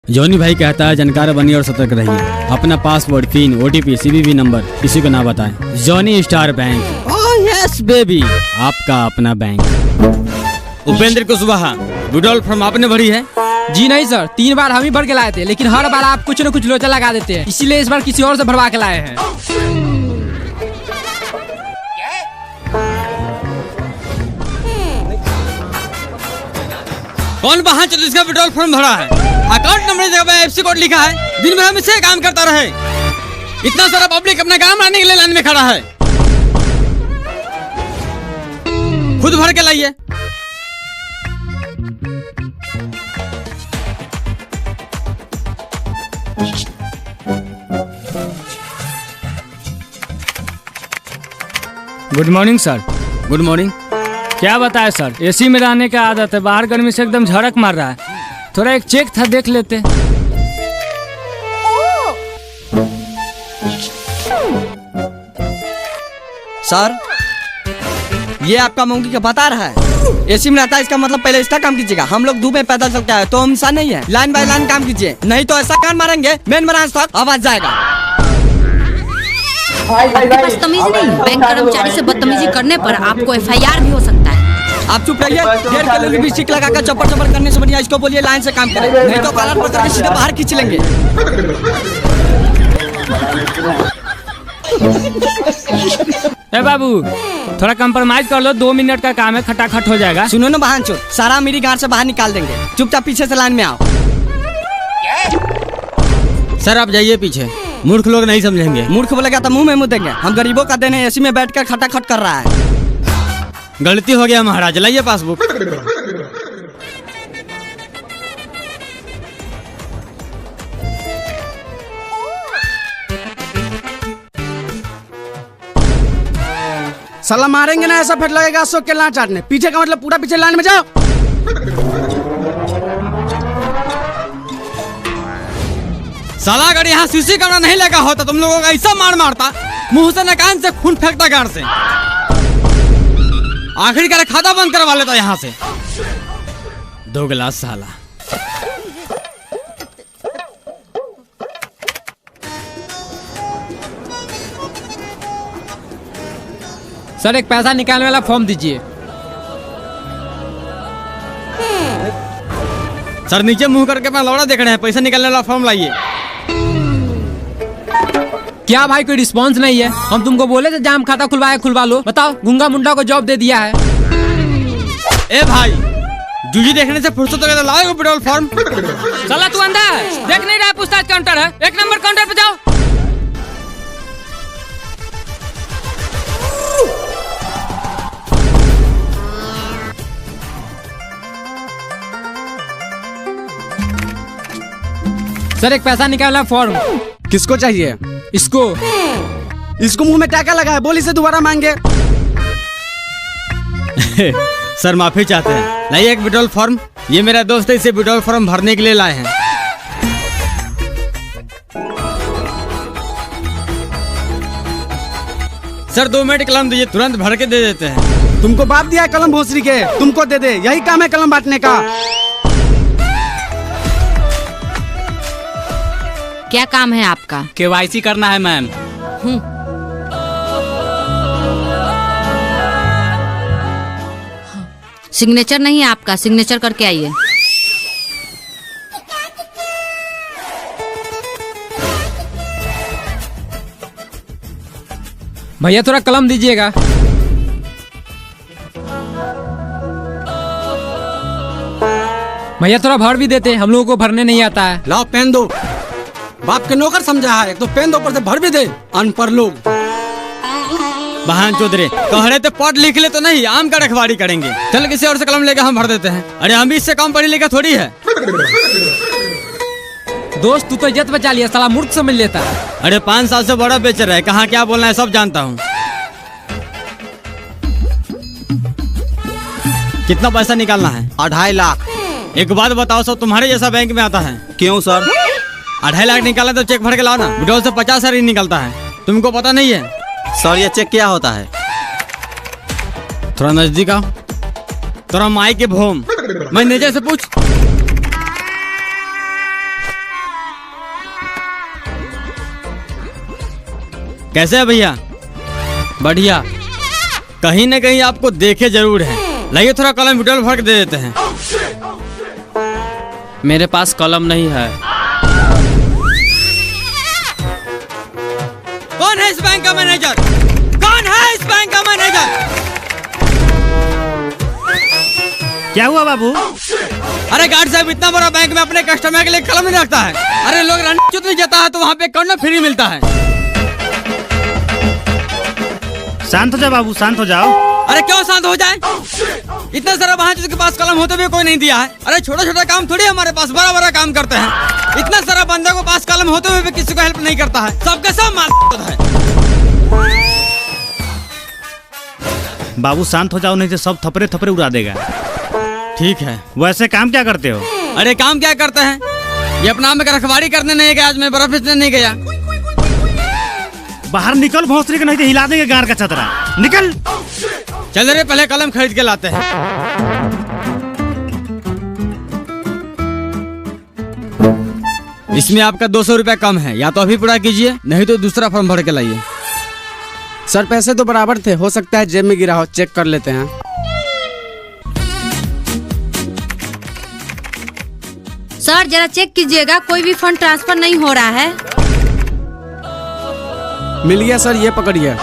Johnny भाई कहता है जानकार बनिए और सतर्क रहिए। अपना password, pin, OTP, CVV number किसी को ना बताएं। Johnny star bank, oh yes baby, आपका अपना bank. Upendra Kushwaha, withdrawal form आपने भरी है? जी नहीं सर, 3 बार हम ही भर के लाए थे, लेकिन हर बार आप कुछ न कुछ लोचा लगा देते हैं, इसीलिए इस बार किसी और से भरवा के लाए हैं। कौन वहाँ चलो इसका विड्रॉल फॉर्म भरा है? अकाउंट नंबर की जगह FC कोड लिखा है। दिन भर हम इससे काम करता रहे। इतना सारा पब्लिक अपना काम लाने के लिए लाइन में खड़ा है। खुद भर के लाइए। Good morning sir. Good morning. क्या बताए सर, AC में रहने का आदत है, बाहर गर्मी से एकदम झड़क मार रहा है। थोड़ा एक चेक था, देख लेते। सर ये आपका मंकी का बता रहा है AC में रहता है, इसका मतलब पहले इसका काम कीजिएगा। हम लोग धूप में पैदल चलते हैं तो हम इंसान नहीं है। लाइन बाय लाइन काम कीजिए, नहीं तो ऐसा कान मारेंगे मेन ब्रांच तक आवाज जाएगा। आपके पास तमीज नहीं, बैंक कर्मचारी से बदतमीजी करने पर आपको FIR भी हो सकता है। आप चुप रहिए। 1.5 किलो लिपस्टिक लगाकर चप्पड़ चप्पड़ करने से बढ़िया इसको बोलिए लाइन से काम करें, नहीं तो कॉलर पकड़ के सीधे बाहर खींच लेंगे। ए बाबू, थोड़ा कंप्रोमाइज कर लो, 2 मिनट का काम है, खटाखट हो जाएगा। सुनो ना बहनचोद, सारा मेरी गांड से बाहर निकाल देंगे। चुपचाप पीछे से लाइन में आओ। सर आप जाइए पीछे, मूर्ख लोग नहीं समझेंगे। मूर्ख बोलेगा तो मुंह में मुँह देंगे। हम गरीबों का देने AC में बैठकर खटाखट कर रहा है। गलती हो गया महाराज, लाइए पासबुक। साला मारेंगे ना, ऐसा फिर लगेगा अशोक के लान चाटने। पीछे का मतलब पूरा पीछे लाइन में जाओ। साला अगर यहाँ CC कैमरा नहीं लगा होता तुम लोगों का ऐसा मार मारता, मुंह से न कान से खून फेंकता गाड़ से। आखिरकार खाता बंद करवा लेता यहाँ से। 2 गिलास साला। सर एक पैसा निकालने वाला फॉर्म दीजिए। सर नीचे मुंह करके अपना लौड़ा देख रहे हैं, पैसा निकालने वाला फॉर्म लाइए। क्या भाई कोई रिस्पांस नहीं है? हम तुमको बोले थे जाम खाता खुलवा लो। बताओ, गूंगा मुंडा को जॉब दे दिया है। ए भाई, जूजी देखने से फुर्सत हो लाओ विड्रॉल फॉर्म। साला तू अंधा देख नहीं रहा, पूछताछ काउंटर है, 1 नंबर काउंटर पे जाओ। सर एक पैसा निकालना फॉर्म। किसको चाहिए? इसको मुंह में टाका लगा है, बोली से दोबारा मांगे। सर माफी चाहते हैं, लाइए एक विड्रॉल फॉर्म। ये मेरा दोस्त है, इसे विड्रॉल फॉर्म भरने के लिए लाए हैं। सर 2 मिनट कलम दीजिए, तुरंत भर के दे देते हैं। तुमको बाप दिया है कलम भोसरी के, तुमको दे दे, यही काम है कलम बांटने का। क्या काम है आपका? KYC करना है मैम। सिग्नेचर नहीं है आपका, सिग्नेचर करके आइए। भैया थोड़ा कलम दीजिएगा। भैया थोड़ा भर भी देते, हम लोगों को भरने नहीं आता है। लाओ पेन दो। बाप के नौकर समझा है, तो पेन दो, ऊपर से भर भी दे। अनपढ़ लोग। बहन चौधरी कह रहे थे पढ़ लिख ले तो नहीं, आम का रखवारी करेंगे। चल किसी और से कलम लेकर हम भर देते हैं। अरे हम भी इससे कम पढ़ी लिखा थोड़ी है। दोस्त तू तो इज्जत बचा लिया, साला मूर्ख समझ लेता है। अरे 5 साल से बड़ा बेचर है, कहाँ क्या बोलना है सब जानता हूँ। कितना पैसा निकालना है? 2.5 लाख। एक बात बताओ, सब तुम्हारे जैसा बैंक में आता है? क्यों सर? 2.5 लाख निकाला तो चेक भर के लाओ ना। विड्रॉल से 50,000 ही निकलता है, तुमको पता नहीं है? सर ये चेक क्या होता है? थोड़ा नजदीक आओ। थोड़ा माई के भोम, मैनेजर से पूछ। कैसे है भैया? बढ़िया। कहीं न कहीं आपको देखे जरूर है। लाइए थोड़ा कलम विड्रॉल भर के दे देते हैं। मेरे पास कलम नहीं है। कौन है इस बैंक का मैनेजर? कौन है इस बैंक का मैनेजर? क्या हुआ बाबू? अरे गार्ड साहब, इतना बड़ा बैंक में अपने कस्टमर के लिए कलम नहीं रखता है। अरे लोग रणनीति नहीं जाता है तो वहाँ पे कलम फ्री मिलता है। शांत हो जाओ बाबू, शांत हो जाओ। अरे क्यों शांत हो जाए? इतना सारा वहाँ जिसके पास कलम होते हुए कोई नहीं दिया है। अरे छोटा छोटा काम थोड़ी हमारे पास, बड़ा बड़ा काम करते हैं। इतना सारा बंदे को पास कलम होते हुए भी किसी को हेल्प नहीं करता है। सबके सब माल है। बाबू शांत हो जाओ, नहीं तो सब थपड़े थपड़े उड़ा देगा। ठीक है। वैसे काम क्या करते हो? अरे काम क्या करते हैं? ये अपना में रखवारी करने नहीं गया, आज मैं बर्फ बेचने नहीं गया। बाहर निकल भोसड़ी के, नहीं तो हिला देंगे गार का छतरा। निकल। चल रे, पहले कलम खरीद के लाते हैं। इसमें आपका 200 रुपया कम है, या तो अभी पूरा कीजिए, नहीं तो दूसरा फॉर्म भर के लाइए। सर पैसे तो बराबर थे, हो सकता है जेब में गिरा हो, चेक कर लेते हैं। सर जरा चेक कीजिएगा, कोई भी फंड ट्रांसफर नहीं हो रहा है। मिल गया सर, ये पकड़िए।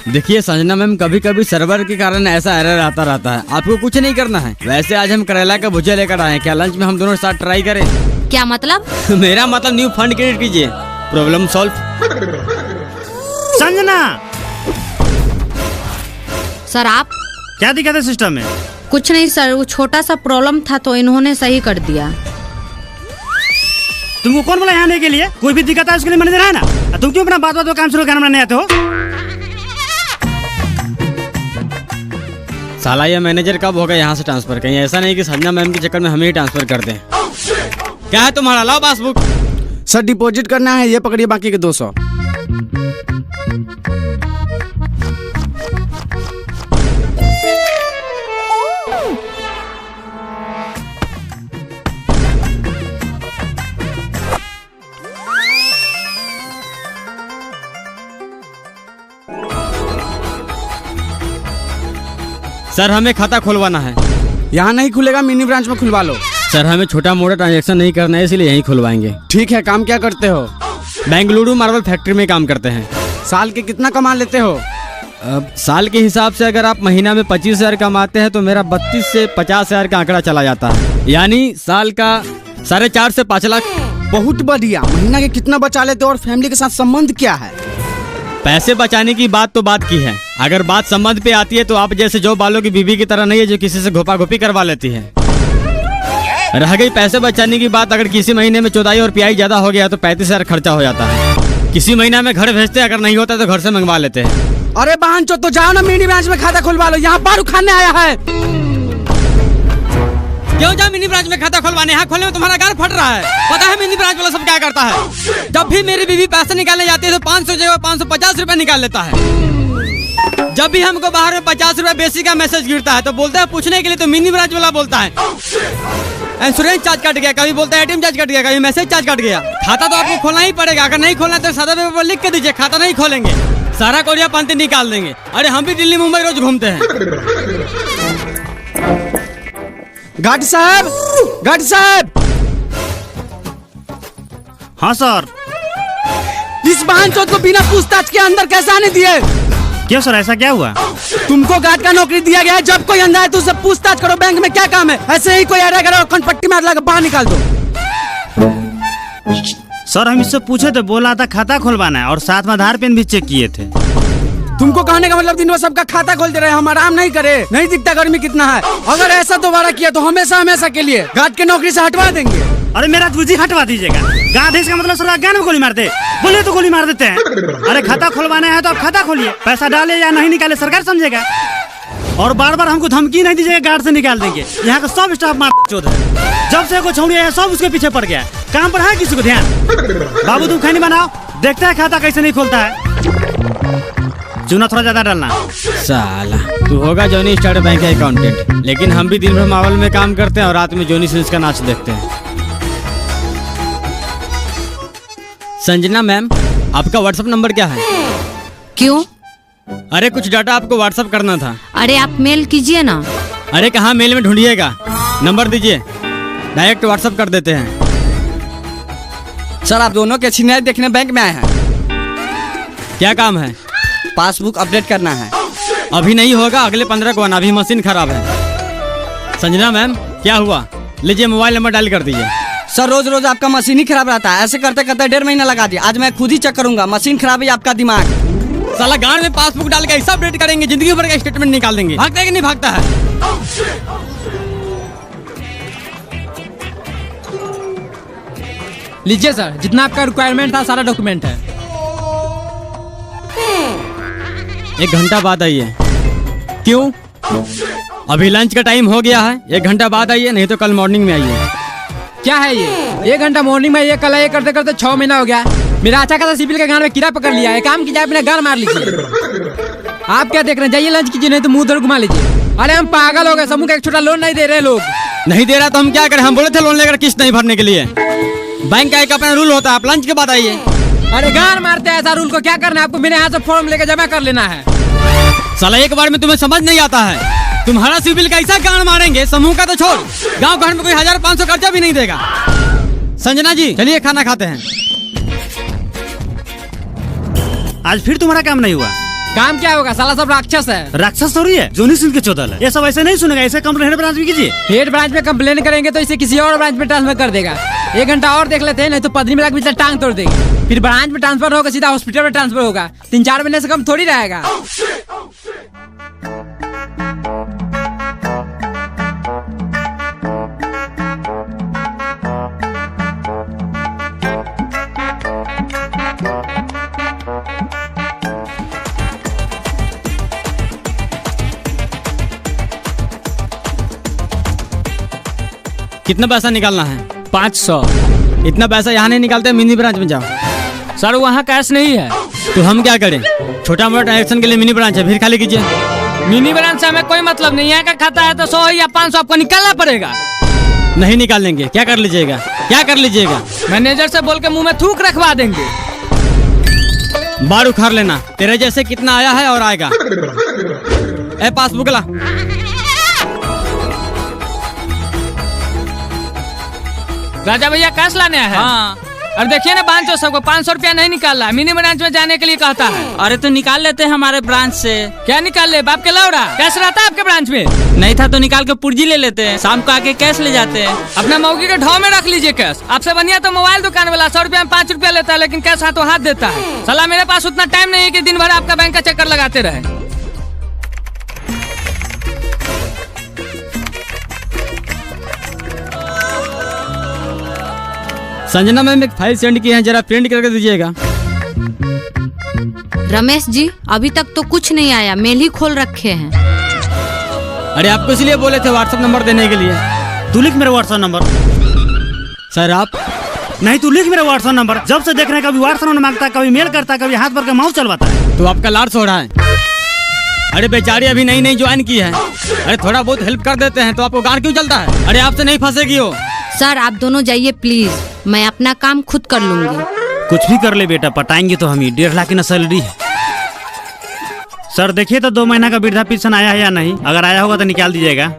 देखिए संजना मैम, कभी कभी सर्वर के कारण ऐसा एरर आता रहता है। आपको कुछ नहीं करना है। वैसे आज हम करेला का भुजिया लेकर आए हैं, क्या लंच में हम दोनों साथ ट्राई करें? क्या मतलब? मेरा मतलब न्यू फंड क्रिएट कीजिए, प्रॉब्लम सॉल्व। संजना, सर आप? क्या दिक्कत है सिस्टम में? कुछ नहीं सर, वो छोटा सा प्रॉब्लम था तो इन्होंने सही कर दिया। तुमको कौन बोला यहाँ आने के लिए? कोई भी दिक्कत है उसके लिए मैनेजर है ना। तुम क्यों अपना बात बात काम शुरू करना नहीं आते हो? साला ये मैनेजर कब होगा यहाँ से ट्रांसफर? कहीं ऐसा नहीं कि संजना मैम के चक्कर में हमें ही ट्रांसफर कर दें। क्या है तुम्हारा? लाओ पासबुक। सर डिपॉजिट करना है, ये पकड़िए बाकी के 200। सर हमें खाता खुलवाना है। यहाँ नहीं खुलेगा, मिनी ब्रांच में खुलवा लो। सर हमें छोटा मोटा ट्रांजैक्शन नहीं करना है, इसलिए यहीं खुलवाएंगे। ठीक है, काम क्या करते हो? बेंगलुरु मार्बल फैक्ट्री में काम करते हैं। साल के कितना कमा लेते हो? अब साल के हिसाब से अगर आप महीना में 25,000 कमाते हैं तो मेरा 32 से 50,000 का आंकड़ा चला जाता है, यानी साल का 4.5 से 5 लाख। बहुत बढ़िया। महीना के कितना बचा लेते हो और फैमिली के साथ संबंध क्या है? पैसे बचाने की बात तो बात की है, अगर बात संबंध पे आती है तो आप जैसे जो बालों की बीवी की तरह नहीं है जो किसी से घोपा घोपी करवा लेती है। रह गई पैसे बचाने की बात, अगर किसी महीने में चौदाई और पियाई ज्यादा हो गया तो 35,000 खर्चा हो जाता है। किसी महीना में घर भेजते, अगर नहीं होता तो घर से मंगवा लेते हैं। अरे बहन चो, तो जाओ ना मिनी ब्रांच में खाता खुलवा लो, यहाँ बारू खाने आया है। क्यों जाओ मिनी ब्रांच में खाता खुलवाने? यहाँ खोलने में तुम्हारा गार फट रहा है। पता है मिनी ब्रांच वाला सब क्या करता है? जब भी मेरी बीवी पैसे निकालने जाती है तो 500 जगह 550 रुपए निकाल लेता है। जब भी हमको बाहर में 50 रुपए बेसिक का मैसेज गिरता है तो बोलता है पूछने के लिए, तो मिनी ब्रांच वाला बोलता है इंश्योरेंस चार्ज कट गया, कभी बोलता है एटीएम चार्ज कट गया, कभी मैसेज चार्ज कट गया। खाता तो आपको खोलना ही पड़ेगा, अगर नहीं खोलना तो सादा पेपर पर लिख के दीजिए खाता नहीं खोलेंगे, सारा कोरिया पंती निकाल देंगे। अरे हम भी दिल्ली मुंबई रोज घूमते हैं। गार्ड साहब, गार्ड साहब। हाँ सर। इस बहन चौथ को बिना पूछताछ के अंदर कैसे आने दिए? क्यों सर, ऐसा क्या हुआ? तुमको गार्ड का नौकरी दिया गया है, जब कोई अंदर है तो उससे पूछताछ करो। बैंक में क्या काम है? ऐसे ही कोई आ रहा है पट्टी मार लगा बाहर निकाल दो। सर हम इससे पूछे थे, बोला था खाता खुलवाना है और साथ में आधार पेन भी चेक किए थे। तुमको कहने का मतलब दिन भर सबका खाता खोलते रहे, हम आराम नहीं करे? नहीं दिखता गर्मी कितना है? अगर ऐसा दोबारा किया तो हमेशा हमेशा के लिए गार्ड की नौकरी से हटवा देंगे। अरे मेरा तुझी हटवा दीजिएगा। गार्ड इसका मतलब सर ज्ञान में गोली मारते, बोले तो गोली मार देते हैं। अरे खाता खुलवाना है तो आप खाता खोलिए, पैसा डाले या नहीं निकाले सरकार समझेगा। और बार बार हमको धमकी नहीं दीजिएगा, गार्ड से निकाल देंगे। यहाँ का सब स्टाफ मार चोद है। जब से कोई छौड़ी है सब उसके पीछे पड़ गया, काम पर है किसी को ध्यान? बाबू तुम खैनी बनाओ, देखते हैं खाता कैसे नहीं खोलता है। चूना थोड़ा ज्यादा डालना। साला तू होगा जॉनी स्टार बैंक का अकाउंटेंट, लेकिन हम भी दिन भर मावल में काम करते हैं और रात में जॉनी सिंस का नाच देखते हैं। संजना मैम, आपका व्हाट्सएप नंबर क्या है? क्यों? अरे कुछ डाटा आपको व्हाट्सएप करना था। अरे आप मेल कीजिए ना। अरे कहाँ मेल में ढूंढिएगा, नंबर दीजिए, डायरेक्ट व्हाट्सएप कर देते हैं। सर आप दोनों के सीनियर देखने बैंक में आए हैं। क्या काम है? पासबुक अपडेट करना है। अभी नहीं होगा, अगले 15 को आना, अभी मशीन खराब है। संजना मैम, क्या हुआ? लीजिए मोबाइल नंबर डायल कर दीजिए। सर रोज रोज आपका मशीन ही खराब रहता है, ऐसे करते करते 1.5 महीना लगा दिया। आज मैं खुद ही चेक करूंगा, मशीन खराब है आपका दिमाग। साला गांड में पासबुक डाल के ऐसा अपडेट करेंगे, जिंदगी भर का स्टेटमेंट निकाल देंगे। भागता है कि नहीं भागता है? लीजिए सर, जितना आपका रिक्वायरमेंट था सारा डॉक्यूमेंट है। 1 घंटा बाद आइए। क्यों? अभी लंच का टाइम हो गया है, 1 घंटा बाद आइए, नहीं तो कल मॉर्निंग में आइए। क्या है ये? 1 घंटा मॉर्निंग में, ये कल ये करते करते 6 महीना हो गया। मेरा अच्छा खासा सिविल के गान में कीड़ा पकड़ लिया है। काम कीजिए, अपना गान मार लीजिए। आप क्या देख रहे हैं? जाइए लंच कीजिए, नहीं तो मुंह उधर घुमा लीजिए। अरे हम पागल हो गए, समूह का एक छोटा लोन नहीं दे रहे लोग। नहीं दे रहा तो हम क्या करें? हम बोले थे लोन लेकर किस्त नहीं भरने के लिए। बैंक का एक अपना रूल होता है, आप लंच के बाद आइए। अरे गान मारते हैं, ऐसा रूल को क्या करना है आपको? मेरे यहाँ से फॉर्म लेकर जमा कर लेना है। साला एक बार में तुम्हें समझ नहीं आता है। तुम्हारा सिविल कैसा गान मारेंगे, समूह का तो छोड़, गांव घर में कोई 1500 खर्चा भी नहीं देगा। संजना जी चलिए खाना खाते हैं। आज फिर तुम्हारा काम नहीं हुआ। काम क्या होगा? साला सब राक्षस है। राक्षस थोड़ी है, जोनी सिंह के चौदल है। ये सब ऐसे नहीं सुनेगा, ऐसे कंप्लेन हेड ब्रांच में कीजिए। हेड ब्रांच में कंप्लेन करेंगे तो इसे किसी और ब्रांच में ट्रांसफर कर देगा। 1 घंटा और देख लेते हैं, नहीं तो पदरी में लग टांग तोड़ देगी। फिर ब्रांच में ट्रांसफर होगा, सीधा हॉस्पिटल में ट्रांसफर होगा। 3-4 महीने से कम थोड़ी रहेगा। कितना पैसा निकालना है? 500। इतना पैसा यहाँ नहीं निकालते, मिनी ब्रांच में जाओ। सर वहाँ कैश नहीं है। तो हम क्या करें? छोटा मोटा ट्रांजेक्शन के लिए मिनी ब्रांच है, फिर खाली कीजिए। मिनी ब्रांच से हमें कोई मतलब नहीं है। का खाता है तो 100 या 500 आपको निकालना पड़ेगा। नहीं निकालेंगे, क्या कर लीजिएगा? क्या कर लीजिएगा? मैनेजर से बोल के मुंह में थूक रखवा देंगे। बार उखाड़ लेना, तेरे जैसे कितना आया है और आएगा। ए पासबुक ला। राजा भैया कैश लाने हैं। हाँ। और देखिए ना बांचो सबको 500 रुपया नहीं निकाला, मिनी ब्रांच में जाने के लिए कहता है। अरे तो निकाल लेते हैं हमारे ब्रांच से। क्या निकाल ले? बाप के लौड़ा कैश रहता है आपके ब्रांच में? नहीं था तो निकाल के पुर्जी ले लेते हैं, शाम को आके कैश ले जाते हैं। अपना मौगी के ढाव में रख लीजिए कैश। आपसे बढ़िया तो मोबाइल दुकान वाला 100 रुपया में 5 रुपया लेता है, लेकिन कैश हाथों हाथ देता है। साला मेरे पास उतना टाइम नहीं है कि दिन भर आपका बैंक का चक्कर लगाते रहे। संजना मैम एक फाइल सेंड की है, जरा प्रिंट करके दीजिएगा। रमेश जी अभी तक तो कुछ नहीं आया, मेल ही खोल रखे हैं। अरे आपको इसलिए बोले थे व्हाट्सएप नंबर देने के लिए। तू लिख मेरा व्हाट्सएप नंबर। सर आप नहीं, तू लिख मेरा व्हाट्सएप नंबर। जब से देख रहे हैं, कभी व्हाट्सएप नंबर मांगता है, कभी मेल करता है, कभी हाथ भर के माउस चलवाता है। तो आपका लाड़ सो रहा है। अरे बेचारी अभी नई नई ज्वाइन की है। अरे थोड़ा बहुत हेल्प कर देते हैं तो आपको गाड़ क्यों चलता है? अरे आपसे नहीं फंसेगी वो। सर आप दोनों जाइए प्लीज, मैं अपना काम खुद कर लूंगी। कुछ भी कर ले बेटा, पटाएंगे तो हम ही। 1.5 लाख की ना सैलरी है। सर देखिए तो 2 महीना का वृद्धा पेंशन आया है या नहीं। अगर आया होगा तो निकाल दीजिएगा।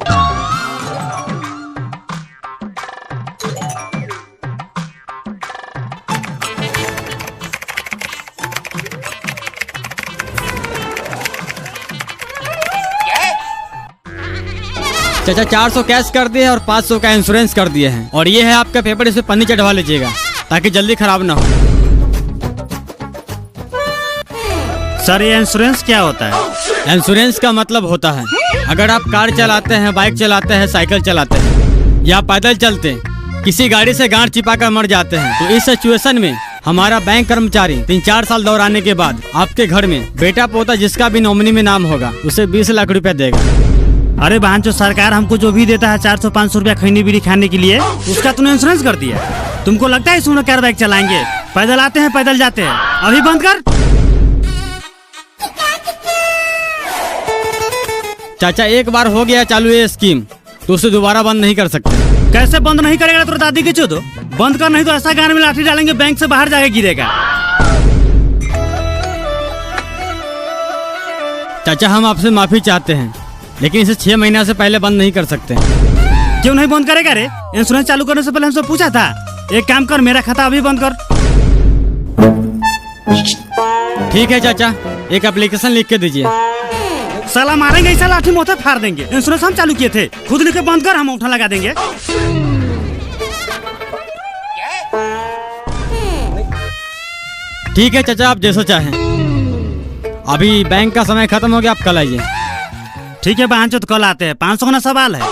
चाचा 400 कैश कर दिए और 500 का इंश्योरेंस कर दिए हैं। और ये है आपका पेपर, इस पे पन्नी चढ़वा लीजिएगा ताकि जल्दी खराब ना हो। सर ये इंश्योरेंस क्या होता है? इंश्योरेंस का मतलब होता है अगर आप कार चलाते हैं, बाइक चलाते हैं, साइकिल चलाते हैं या पैदल चलते किसी गाड़ी से गांठ चिपा कर मर जाते हैं, तो इस सिचुएशन में हमारा बैंक कर्मचारी 3-4 साल दौड़ाने के बाद आपके घर में बेटा पोता जिसका भी नॉमिनी में नाम होगा उसे 20 लाख रुपया देगा। अरे बहन, जो सरकार हमको जो भी देता है 400-500 रुपया खैनी बीड़ी खाने के लिए, उसका तूने इंश्योरेंस कर दिया। तुमको लगता है इसमें कार बाइक चलाएंगे? पैदल आते हैं, पैदल जाते हैं। अभी बंद कर। चाचा एक बार हो गया चालू ये स्कीम तो उसे दोबारा बंद नहीं कर सकते। कैसे बंद नहीं करेगा? तो दादी के चो दो बंद कर, नहीं तो ऐसा गान में लाठी डालेंगे बैंक से बाहर जाके गिरेगा। चाचा हम आपसे माफी चाहते हैं, लेकिन इसे 6 महीना से पहले बंद नहीं कर सकते। क्यों नहीं बंद करेगा रे? इंश्योरेंस चालू करने से पहले हमसे पूछा था। एक काम कर, मेरा खाता अभी बंद कर। ठीक है चाचा, एक एप्लीकेशन लिख के दीजिए। साला मारेंगे, ऐसा लाठी मोते फाड़ देंगे। इंश्योरेंस हम चालू किए थे, खुद लिख के बंद कर, हम उठा लगा देंगे। ठीक है चाचा, आप जैसा चाहें। अभी बैंक का समय खत्म हो गया, आप कल आइए। ठीक है बहन, तो कल आते हैं। 500 का ना सवाल है।